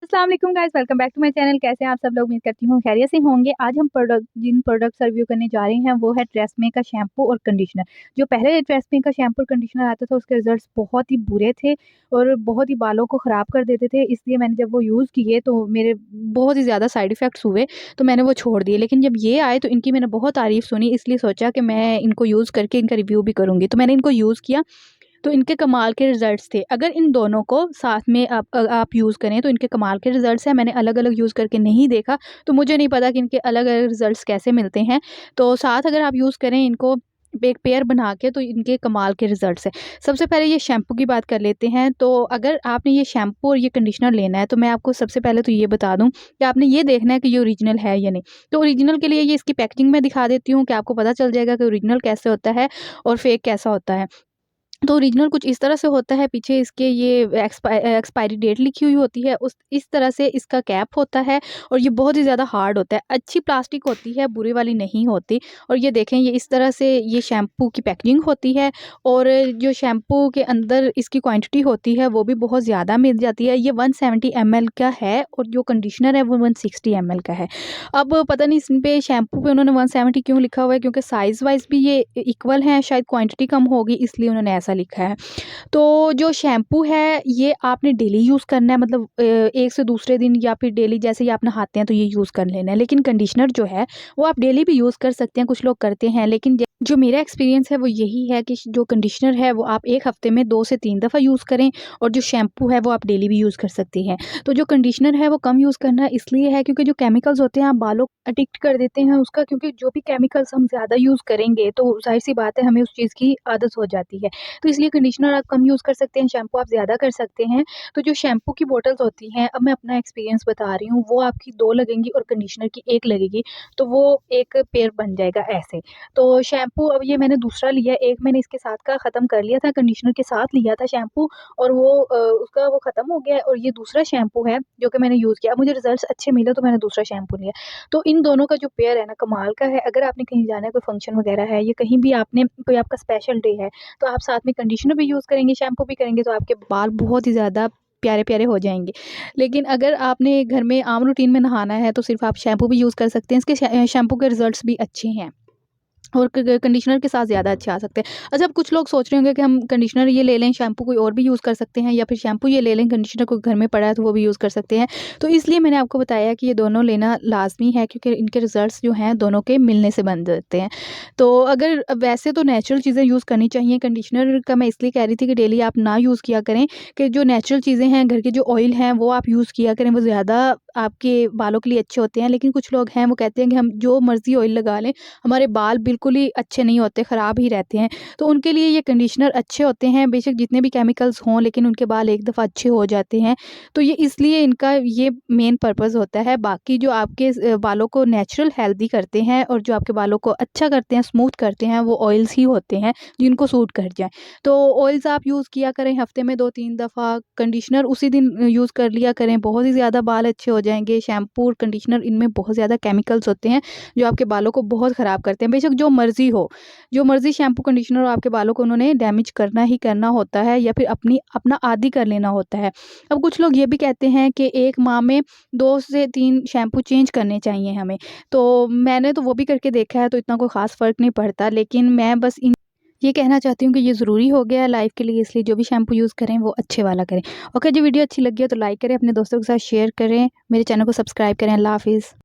अस्सलाम वालेकुम guys, welcome back to my channel. कैसे हैं आप सब लोग? उम्मीद करती हूँ खैरियत से होंगे। आज हम जिन प्रोडक्ट्स रिव्यू करने जा रहे हैं वो है ट्रेसम्मे का शैम्पू और कंडीशनर। जो पहले ट्रेसम्मे का शैम्पू और कंडीशनर आता था उसके रिजल्ट्स बहुत ही बुरे थे और बहुत ही बालों को ख़राब कर देते थे। इसलिए मैंने जब वो यूज़ किए तो मेरे बहुत ही ज़्यादा साइड इफ़ेक्ट्स हुए, तो मैंने वो छोड़ दिए। लेकिन जब ये आए तो इनकी मैंने बहुत तारीफ़ सुनी, इसलिए सोचा कि मैं इनको यूज़ करके इनका रिव्यू भी करूँगी। तो मैंने इनको यूज़ किया तो इनके कमाल के रिज़ल्ट्स थे। अगर इन दोनों को साथ में आप यूज़ करें तो इनके कमाल के रिज़ल्ट्स हैं। मैंने अलग-अलग यूज़ करके नहीं देखा, तो मुझे नहीं पता कि इनके अलग-अलग रिज़ल्ट्स कैसे मिलते हैं। तो साथ अगर आप यूज़ करें इनको एक पेयर बना के तो इनके कमाल के रिज़ल्ट्स हैं। सबसे पहले ये शैम्पू की बात कर लेते हैं। तो अगर आपने ये शैम्पू और ये कंडीशनर लेना है तो मैं आपको सबसे पहले तो ये बता दूँ कि आपने ये देखना है कि ये ओरिजिनल है या नहीं। तो ओरिजिनल के लिए ये इसकी पैकेजिंग मैं दिखा देती हूँ कि आपको पता चल जाएगा कि ओरिजिनल कैसे होता है और फेक कैसा होता है। तो ओरिजिनल कुछ इस तरह से होता है, पीछे इसके ये एक्सपायरी डेट लिखी हुई होती है, उस इस तरह से इसका कैप होता है और ये बहुत ही ज़्यादा हार्ड होता है। अच्छी प्लास्टिक होती है, बुरी वाली नहीं होती। और ये देखें, ये इस तरह से ये शैम्पू की पैकेजिंग होती है और जो शैम्पू के अंदर इसकी क्वांटिटी होती है वो भी बहुत ज़्यादा मिल जाती है। ये 170 ml का है और जो कंडीशनर है वो 160 ml का है। अब पता नहीं इस पे शैम्पू पे उन्होंने 170 क्यों लिखा हुआ है, क्योंकि साइज़ वाइज़ भी ये इक्वल हैं, शायद क्वांटिटी कम होगी इसलिए उन्होंने ऐसा लिखा है। तो जो शैम्पू है ये आपने डेली यूज़ करना है, मतलब एक से दूसरे दिन या फिर डेली जैसे ही आप नहाते हैं तो ये यूज़ कर लेना है। लेकिन कंडीशनर जो है वो आप डेली भी यूज़ कर सकते हैं, कुछ लोग करते हैं। लेकिन जो मेरा एक्सपीरियंस है वो यही है कि जो कंडीशनर है वो आप 1 हफ्ते में 2 से 3 दफ़ा यूज़ करें और जो शैम्पू है वो आप डेली भी यूज़ कर सकते हैं। तो जो कंडीशनर है वो कम यूज़ करना इसलिए है क्योंकि जो केमिकल्स होते हैं आप बालों को अडिक्ट कर देते हैं उसका, क्योंकि जो भी केमिकल्स हम ज़्यादा यूज़ करेंगे तो ज़ाहिर-सी बात है हमें उस चीज़ की आदत हो जाती है। तो इसलिए कंडीशनर आप कम यूज़ कर सकते हैं, शैम्पू आप ज़्यादा कर सकते हैं। तो जो शैम्पू की बॉटल्स होती हैं, अब मैं अपना एक्सपीरियंस बता रही हूँ, वो आपकी 2 लगेंगी और कंडीशनर की 1 लगेगी, तो वो एक पेयर बन जाएगा ऐसे। तो शैम्पू अब ये मैंने दूसरा लिया, एक मैंने इसके साथ का ख़त्म कर लिया था, कंडीशनर के साथ लिया था शैम्पू और वो उसका वो ख़त्म हो गया है और ये दूसरा शैम्पू है जो कि मैंने यूज़ किया। अब मुझे रिज़ल्ट्स अच्छे मिले तो मैंने दूसरा शैम्पू लिया। तो इन दोनों का जो पेयर है ना कमाल का है। अगर आपने कहीं जाना है, कोई फंक्शन वग़ैरह है या कहीं भी आपने कोई आपका स्पेशल डे है, तो आप साथ में कंडीशनर भी यूज़ करेंगे, शैम्पू भी करेंगे तो आपके बाल बहुत ही ज़्यादा प्यारे-प्यारे हो जाएँगे। लेकिन अगर आपने घर में आम रूटीन में नहाना है तो सिर्फ़ आप शैम्पू भी यूज़ कर सकते हैं। इसके शैम्पू के रिज़ल्ट्स भी अच्छे हैं और क कंडीशनर के साथ ज़्यादा अच्छे आ सकते हैं। अच्छा, अब कुछ लोग सोच रहे होंगे कि हम कंडीशनर ये ले लें, शैम्पू कोई और भी यूज़ कर सकते हैं या फिर शैम्पू ये ले लें, कंडीशनर कोई घर में पड़ा है तो वो भी यूज़ कर सकते हैं। तो इसलिए मैंने आपको बताया कि ये दोनों लेना लाज़मी है क्योंकि इनके रिज़ल्ट्स जो हैं दोनों के मिलने से बन जाते हैं। तो अगर वैसे तो नेचुरल चीज़ें यूज़ करनी चाहिए, कंडीशनर का मैं इसलिए कह रही थी कि डेली आप ना यूज़ किया करें, कि जो नेचुरल चीज़ें हैं, घर के जो ऑयल हैं वो आप यूज़ किया करें, वो ज़्यादा आपके बालों के लिए अच्छे होते हैं। लेकिन कुछ लोग हैं वो कहते हैं कि हम जो मर्ज़ी ऑयल लगा लें, हमारे बाल बिल्कुल ही अच्छे नहीं होते, ख़राब ही रहते हैं। तो उनके लिए ये कंडीशनर अच्छे होते हैं, बेशक जितने भी केमिकल्स हों लेकिन उनके बाल एक दफ़ा अच्छे हो जाते हैं। तो ये इसलिए इनका ये मेन पर्पज़ होता है। बाकी जो आपके बालों को नेचुरल हेल्दी करते हैं और जो आपके बालों को अच्छा करते हैं, स्मूथ करते हैं, वो ऑयल्स ही होते हैं जिनको सूट कर जाएँ। तो ऑयल्स आप यूज़ किया करें हफ़्ते में 2-3 दफ़ा, कंडीशनर उसी दिन यूज़ कर लिया करें, बहुत ही ज़्यादा बाल अच्छे हो जाएँगे। शैम्पू और कंडीशनर इनमें बहुत ज़्यादा केमिकल्स होते हैं जो आपके बालों को बहुत ख़राब करते हैं। बेशक जो मर्ज़ी हो, जो मर्ज़ी शैम्पू कंडीशनर हो, आपके बालों को उन्होंने डैमेज करना ही करना होता है या फिर अपना आदी कर लेना होता है। अब कुछ लोग ये भी कहते हैं कि 1 माह में 2 से 3 शैम्पू चेंज करने चाहिए हमें। तो मैंने तो वो भी करके देखा है तो इतना कोई ख़ास फ़र्क नहीं पड़ता। लेकिन मैं बस ये कहना चाहती हूँ कि ये ज़रूरी हो गया है लाइफ़ के लिए, इसलिए जो भी शैम्पू यूज़ करें वो अच्छे वाला करें। ओके जी, वीडियो अच्छी लगी हो तो लाइक करें, अपने दोस्तों के साथ शेयर करें, मेरे चैनल को सब्सक्राइब करें। अल्लाह हाफ़िज़।